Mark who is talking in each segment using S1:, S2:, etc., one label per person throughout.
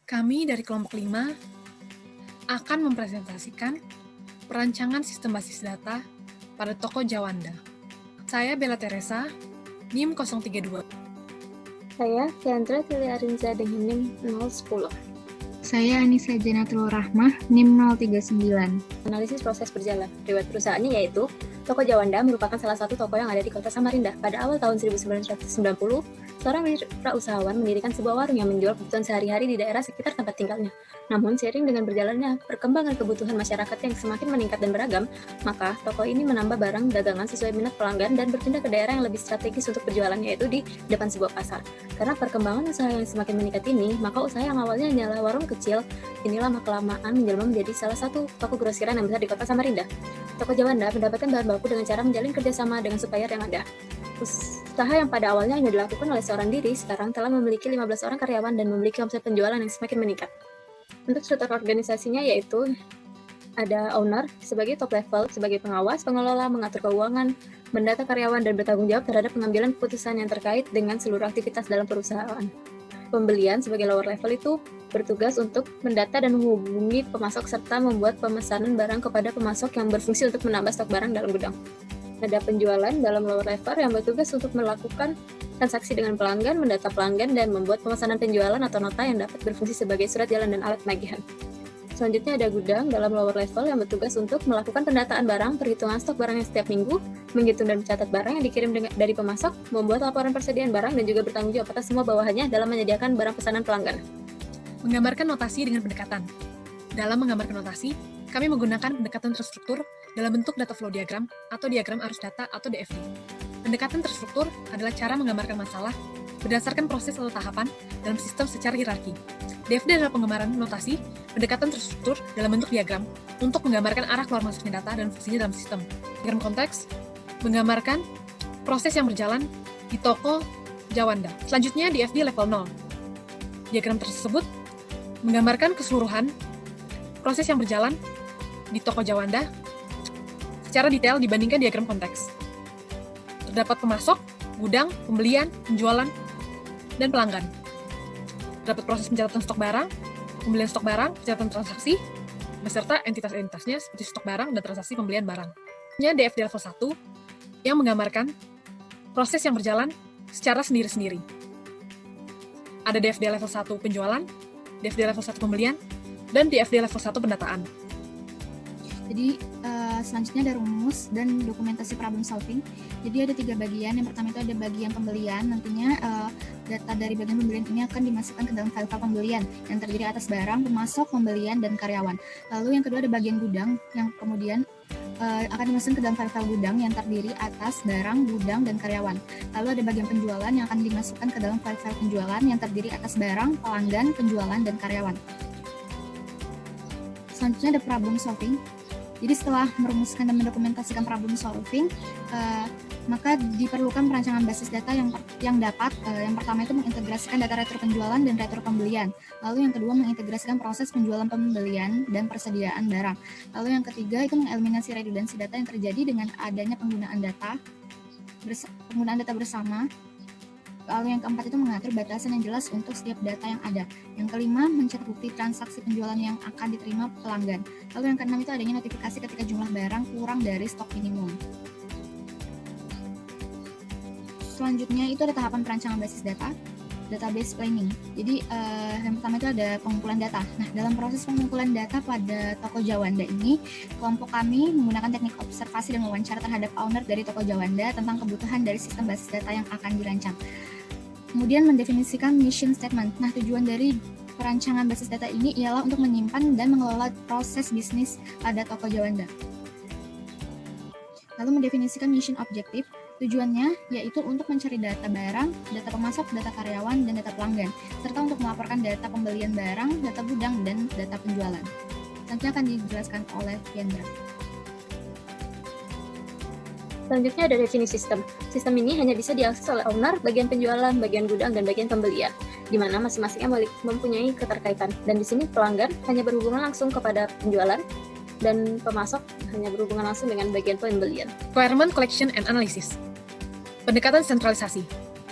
S1: Kami dari kelompok 5 akan mempresentasikan perancangan sistem basis data pada toko Jawanda. Saya Bella Teresa, NIM 032.
S2: Saya Fiandra Tili Arinza dengan NIM 010.
S3: Saya Anissa Janatul Rahmah, NIM 039.
S2: Analisis proses berjalan. Riwayat perusahaannya yaitu, Toko Jawanda merupakan salah satu toko yang ada di kota Samarinda. Pada awal tahun 1990, seorang wirausahawan mendirikan sebuah warung yang menjual kebutuhan sehari-hari di daerah sekitar tempat tinggalnya. Namun, seiring dengan berjalannya perkembangan kebutuhan masyarakat yang semakin meningkat dan beragam, maka toko ini menambah barang dagangan sesuai minat pelanggan dan berpindah ke daerah yang lebih strategis untuk berjualan, yaitu di depan sebuah pasar. Karena perkembangan usaha yang semakin meningkat ini, maka usaha yang awalnya hanyalah warung kecil, ini lama-kelamaan menjelma menjadi salah satu toko grosiran yang besar di kota Samarinda. Toko Jawanda mendapatkan bahan baku dengan cara menjalin kerjasama dengan supplier yang ada. Usaha yang pada awalnya hanya dilakukan oleh seorang diri, sekarang telah memiliki 15 orang karyawan dan memiliki omset penjualan yang semakin meningkat. Untuk struktur organisasinya yaitu ada owner sebagai top level, sebagai pengawas, pengelola, mengatur keuangan, mendata karyawan, dan bertanggung jawab terhadap pengambilan keputusan yang terkait dengan seluruh aktivitas dalam perusahaan. Pembelian sebagai lower level itu bertugas untuk mendata dan menghubungi pemasok serta membuat pemesanan barang kepada pemasok yang berfungsi untuk menambah stok barang dalam gudang. Ada penjualan dalam lower level yang bertugas untuk melakukan transaksi dengan pelanggan, mendata pelanggan, dan membuat pemesanan penjualan atau nota yang dapat berfungsi sebagai surat jalan dan alat penagihan. Selanjutnya ada gudang dalam lower level yang bertugas untuk melakukan pendataan barang, perhitungan stok barang yang setiap minggu, menghitung dan mencatat barang yang dikirim dari pemasok, membuat laporan persediaan barang, dan juga bertanggung jawab atas semua bawahannya dalam menyediakan barang pesanan pelanggan.
S1: Menggambarkan notasi dengan pendekatan. Dalam menggambarkan notasi, kami menggunakan pendekatan terstruktur dalam bentuk data flow diagram atau diagram arus data atau DFD. Pendekatan terstruktur adalah cara menggambarkan masalah berdasarkan proses atau tahapan dalam sistem secara hierarki. DFD adalah penggambaran notasi pendekatan terstruktur dalam bentuk diagram untuk menggambarkan arah keluar masuknya data dan fungsinya dalam sistem. Diagram konteks menggambarkan proses yang berjalan di toko Jawanda. Selanjutnya DFD level 0. Diagram tersebut menggambarkan keseluruhan proses yang berjalan di toko Jawanda secara detail dibandingkan diagram konteks. Terdapat pemasok, gudang, pembelian, penjualan, dan pelanggan. Terdapat proses pencatatan stok barang, pembelian stok barang, pencatatan transaksi, beserta entitas-entitasnya seperti stok barang dan transaksi pembelian barang. Ini DFD level 1 yang menggambarkan proses yang berjalan secara sendiri-sendiri. Ada DFD level 1 penjualan, DFD level 1 pembelian, dan DFD level 1 pendataan.
S3: Jadi selanjutnya ada rumus dan dokumentasi problem solving. Jadi ada 3 bagian. Yang pertama itu ada bagian pembelian. Nantinya data dari bagian pembelian ini akan dimasukkan ke dalam file pembelian yang terdiri atas barang, pemasok, pembelian, dan karyawan. Lalu yang kedua ada bagian gudang yang kemudian akan dimasukkan ke dalam file gudang yang terdiri atas barang, gudang, dan karyawan. Lalu ada bagian penjualan yang akan dimasukkan ke dalam file penjualan yang terdiri atas barang, pelanggan, penjualan, dan karyawan. Selanjutnya ada problem solving. Jadi setelah merumuskan dan mendokumentasikan problem solving, maka diperlukan perancangan basis data yang dapat yang pertama itu mengintegrasikan data retro penjualan dan retro pembelian. Lalu yang kedua mengintegrasikan proses penjualan pembelian dan persediaan barang. Lalu yang ketiga itu mengeliminasi redundansi data yang terjadi dengan adanya penggunaan data bersama. Lalu yang keempat itu mengatur batasan yang jelas untuk setiap data yang ada. Yang kelima, mencetak bukti transaksi penjualan yang akan diterima pelanggan. Lalu yang keenam itu adanya notifikasi ketika jumlah barang kurang dari stok minimum. Selanjutnya itu ada tahapan perancangan basis data, database planning. Jadi yang pertama itu ada pengumpulan data. Nah, dalam proses pengumpulan data pada toko Jawanda ini, kelompok kami menggunakan teknik observasi dan wawancara terhadap owner dari toko Jawanda tentang kebutuhan dari sistem basis data yang akan dirancang. Kemudian mendefinisikan mission statement. Nah, tujuan dari perancangan basis data ini ialah untuk menyimpan dan mengelola proses bisnis pada toko Jawanda. Lalu mendefinisikan mission objektif. Tujuannya yaitu untuk mencari data barang, data pemasok, data karyawan, dan data pelanggan, serta untuk melaporkan data pembelian barang, data gudang, dan data penjualan. Nantinya akan dijelaskan oleh Fiandra.
S2: Selanjutnya ada definisi sistem. Sistem ini hanya bisa diakses oleh owner, bagian penjualan, bagian gudang, dan bagian pembelian, di mana masing-masingnya mempunyai keterkaitan. Dan di sini pelanggan hanya berhubungan langsung kepada penjualan, dan pemasok hanya berhubungan langsung dengan bagian pembelian.
S1: Requirement Collection and Analysis. Pendekatan sentralisasi.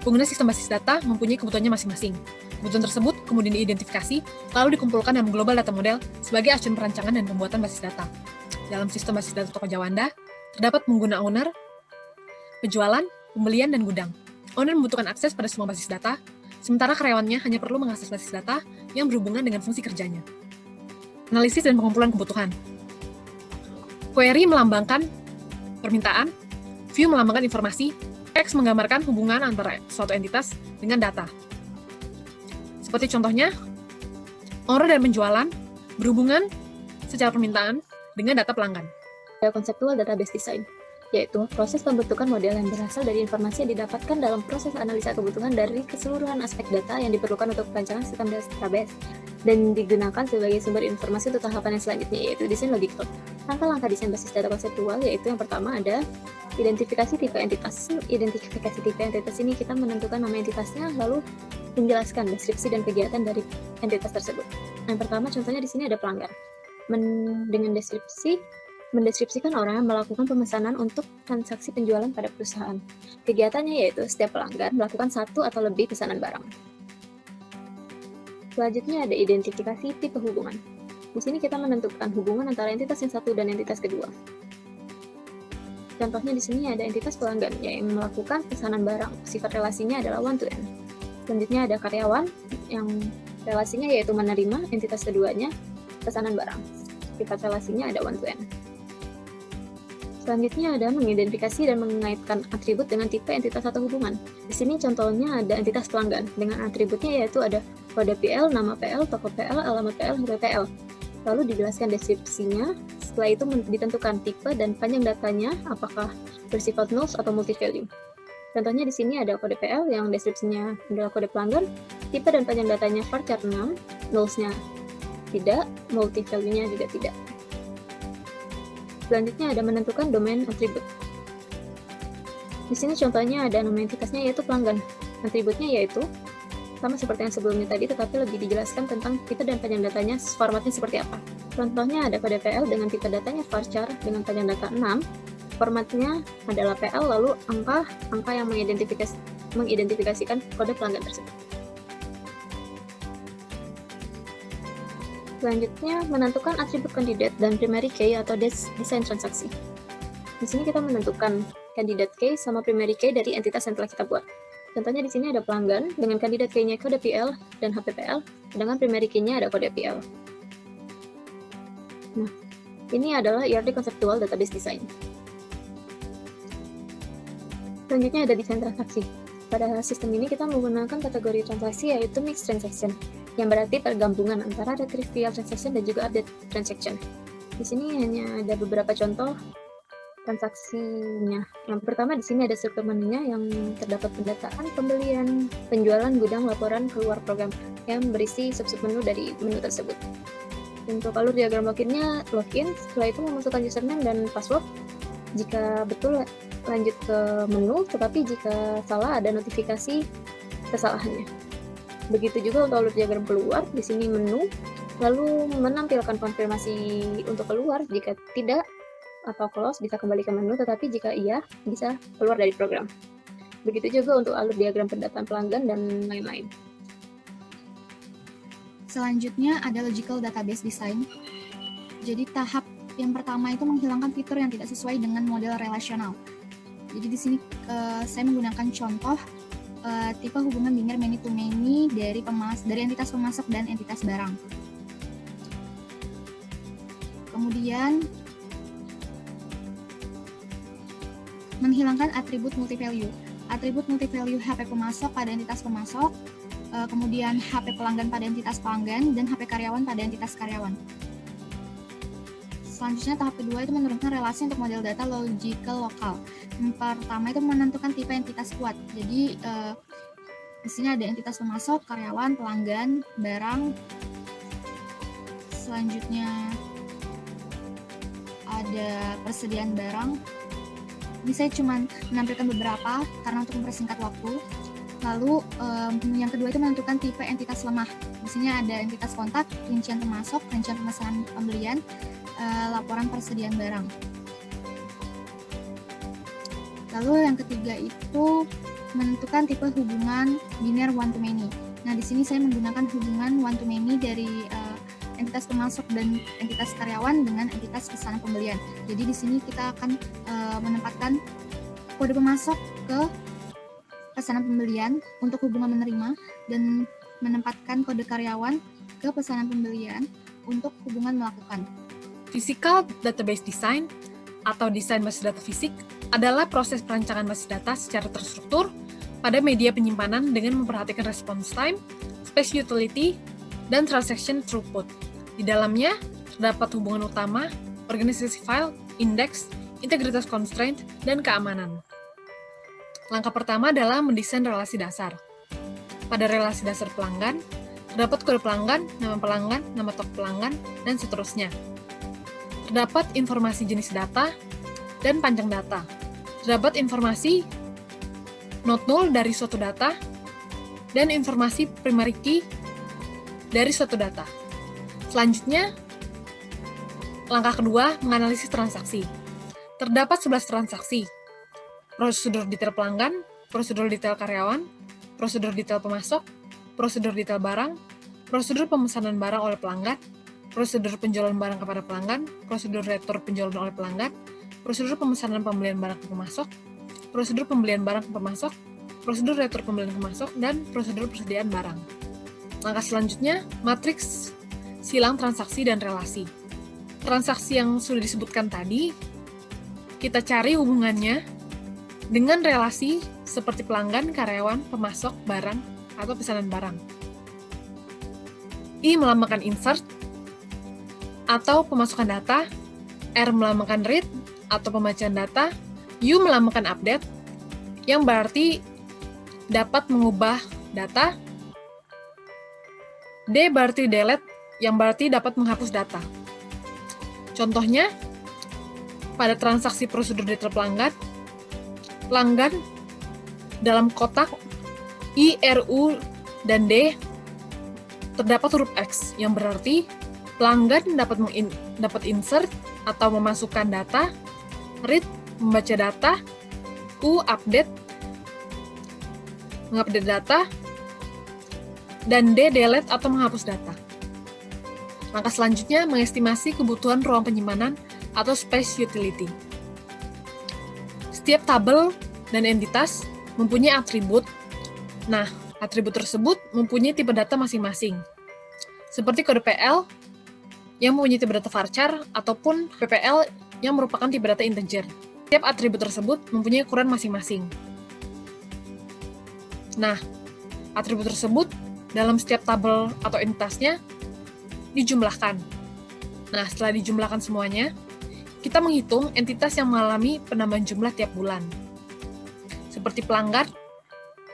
S1: Pengguna sistem basis data mempunyai kebutuhannya masing-masing. Kebutuhan tersebut kemudian diidentifikasi, lalu dikumpulkan dalam global data model sebagai acuan perancangan dan pembuatan basis data. Dalam sistem basis data toko Jawanda, terdapat pengguna owner, penjualan, pembelian, dan gudang. Owner membutuhkan akses pada semua basis data, sementara karyawannya hanya perlu mengakses basis data yang berhubungan dengan fungsi kerjanya. Analisis dan pengumpulan kebutuhan. Query melambangkan permintaan, view melambangkan informasi, X menggambarkan hubungan antara suatu entitas dengan data. Seperti contohnya, owner dan penjualan berhubungan secara permintaan dengan data pelanggan.
S2: Ada konseptual database design, yaitu proses pembentukan model yang berasal dari informasi yang didapatkan dalam proses analisa kebutuhan dari keseluruhan aspek data yang diperlukan untuk perancangan sistem database dan digunakan sebagai sumber informasi untuk tahapan yang selanjutnya, yaitu desain logical. Langkah-langkah desain basis data konseptual yaitu yang pertama ada identifikasi tipe entitas. Identifikasi tipe entitas ini kita menentukan nama entitasnya, lalu menjelaskan deskripsi dan kegiatan dari entitas tersebut. Yang pertama contohnya di sini ada pelanggan. Dengan mendeskripsikan orang yang melakukan pemesanan untuk transaksi penjualan pada perusahaan. Kegiatannya yaitu setiap pelanggan melakukan satu atau lebih pesanan barang. Selanjutnya ada identifikasi tipe hubungan. Di sini kita menentukan hubungan antara entitas yang satu dan entitas kedua. Contohnya di sini ada entitas pelanggan yang melakukan pesanan barang. Sifat relasinya adalah one to N. Selanjutnya ada karyawan yang relasinya yaitu menerima entitas keduanya pesanan barang. Sifat relasinya ada one to N. Selanjutnya ada mengidentifikasi dan mengaitkan atribut dengan tipe entitas atau hubungan. Di sini contohnya ada entitas pelanggan dengan atributnya yaitu ada kode PL, nama PL, toko PL, alamat PL, HP PL. Lalu dijelaskan deskripsinya. Setelah itu ditentukan tipe dan panjang datanya apakah bersifat null atau multi value. Contohnya di sini ada kode PL yang deskripsinya adalah kode pelanggan, tipe dan panjang datanya varchar 6, nullsnya tidak, multi value-nya juga tidak. Selanjutnya ada menentukan domain atribut. Di sini contohnya ada nama entitasnya yaitu pelanggan. Atributnya yaitu sama seperti yang sebelumnya tadi, tetapi lebih dijelaskan tentang tipe dan panjang datanya, formatnya seperti apa. Contohnya ada kode PL dengan tipe datanya varchar dengan panjang data 6, formatnya adalah PL, lalu angka yang mengidentifikasikan kode pelanggan tersebut. Selanjutnya, menentukan atribut kandidat dan primary key atau desain transaksi. Di sini kita menentukan kandidat key sama primary key dari entitas yang telah kita buat. Contohnya di sini ada pelanggan dengan kandidat key-nya kode PL dan HPPL, sedangkan primary key-nya ada kode PL. Nah, ini adalah ERD Conceptual Database Design. Selanjutnya ada desain transaksi. Pada sistem ini kita menggunakan kategori transaksi yaitu mixed transaction, yang berarti pergabungan antara ada trivial transaction dan juga update transaction. Di sini hanya ada beberapa contoh transaksinya. Yang pertama di sini ada struktur menunya yang terdapat pendataan, pembelian, penjualan, gudang, laporan, keluar program yang berisi sub-sub menu dari menu tersebut. Untuk alur diagram loginnya, login, setelah itu memasukkan username dan password. Jika betul lanjut ke menu, tetapi jika salah ada notifikasi kesalahannya. Begitu juga untuk alur diagram keluar, di sini menu, lalu menampilkan konfirmasi untuk keluar. Jika tidak atau close bisa kembali ke menu, tetapi jika iya bisa keluar dari program. Begitu juga untuk alur diagram pendataan pelanggan dan lain-lain.
S3: Selanjutnya ada logical database design. Jadi tahap yang pertama itu menghilangkan fitur yang tidak sesuai dengan model relasional. Jadi di sini saya menggunakan contoh tipe hubungan biner many to many dari entitas pemasok dan entitas barang. Kemudian menghilangkan atribut multivalue. Atribut multivalue HP pemasok pada entitas pemasok, kemudian HP pelanggan pada entitas pelanggan, dan HP karyawan pada entitas karyawan. Selanjutnya tahap kedua itu menurunkan relasi untuk model data logical lokal. Yang pertama itu menentukan tipe entitas kuat. Jadi di sini ada entitas pemasok, karyawan, pelanggan, barang. Selanjutnya ada persediaan barang. Ini saya cuma menampilkan beberapa karena untuk mempersingkat waktu. Lalu yang kedua itu menentukan tipe entitas lemah. Di sini ada entitas kontak, rincian pemasok, rincian pemesanan pembelian, laporan persediaan barang. Lalu yang ketiga itu menentukan tipe hubungan biner one to many. Nah, di sini saya menggunakan hubungan one to many dari entitas pemasok dan entitas karyawan dengan entitas pesanan pembelian. Jadi di sini kita akan menempatkan kode pemasok ke pesanan pembelian untuk hubungan menerima dan menempatkan kode karyawan ke pesanan pembelian untuk hubungan melakukan.
S1: Physical Database Design atau desain basis data fisik adalah proses perancangan basis data secara terstruktur pada media penyimpanan dengan memperhatikan response time, space utility, dan transaction throughput. Di dalamnya terdapat hubungan utama, organisasi file, indeks, integritas constraint, dan keamanan. Langkah pertama adalah mendesain relasi dasar. Pada relasi dasar pelanggan, terdapat kode pelanggan, nama toko pelanggan, dan seterusnya. Terdapat informasi jenis data dan panjang data. Terdapat informasi not null dari suatu data dan informasi primary key dari suatu data. Selanjutnya, langkah kedua, menganalisis transaksi. Terdapat 11 transaksi. Prosedur detail pelanggan, prosedur detail karyawan, prosedur detail pemasok, prosedur detail barang, prosedur pemesanan barang oleh pelanggan, prosedur penjualan barang kepada pelanggan, prosedur retur penjualan oleh pelanggan, prosedur pemesanan pembelian barang ke pemasok, prosedur pembelian barang ke pemasok, prosedur retur pembelian ke pemasok, dan prosedur persediaan barang. Langkah selanjutnya, matriks silang transaksi dan relasi. Transaksi yang sudah disebutkan tadi, kita cari hubungannya dengan relasi seperti pelanggan, karyawan, pemasok, barang, atau pesanan barang. I melambangkan insert atau pemasukan data, R melambangkan read atau pembacaan data, U melambangkan update, yang berarti dapat mengubah data, D berarti delete, yang berarti dapat menghapus data. Contohnya, pada transaksi prosedur detail pelanggan dalam kotak I, R, U, dan D terdapat huruf X, yang berarti pelanggan dapat insert atau memasukkan data, read membaca data, U update mengupdate data, dan D delete atau menghapus data. Langkah selanjutnya mengestimasi kebutuhan ruang penyimpanan atau space utility. Setiap tabel dan entitas mempunyai atribut. Nah, atribut tersebut mempunyai tipe data masing-masing. Seperti kode PL yang mempunyai tipe data varchar ataupun PPL yang merupakan tipe data integer. Setiap atribut tersebut mempunyai ukuran masing-masing. Nah, atribut tersebut dalam setiap tabel atau entitasnya dijumlahkan. Nah, setelah dijumlahkan semuanya, kita menghitung entitas yang mengalami penambahan jumlah tiap bulan. Seperti pelanggan,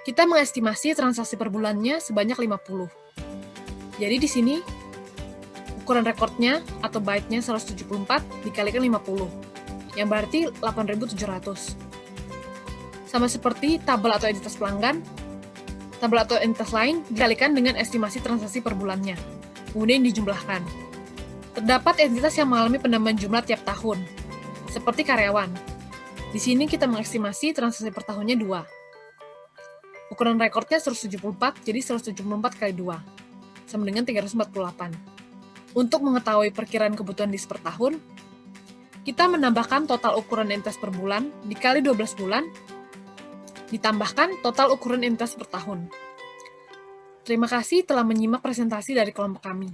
S1: kita mengestimasi transaksi per bulannya sebanyak 50. Jadi di sini, ukuran rekornya atau byte-nya 174 dikalikan 50, yang berarti 8.700. Sama seperti tabel atau entitas pelanggan, tabel atau entitas lain dikalikan dengan estimasi transaksi per bulannya, kemudian dijumlahkan. Terdapat entitas yang mengalami penambahan jumlah tiap tahun, seperti karyawan. Di sini kita mengestimasi transaksi per tahunnya 2. Ukuran rekornya 174, jadi 174 kali 2, sama dengan 348. Untuk mengetahui perkiraan kebutuhan disk per tahun, kita menambahkan total ukuran entitas per bulan dikali 12 bulan, ditambahkan total ukuran entitas per tahun. Terima kasih telah menyimak presentasi dari kelompok kami.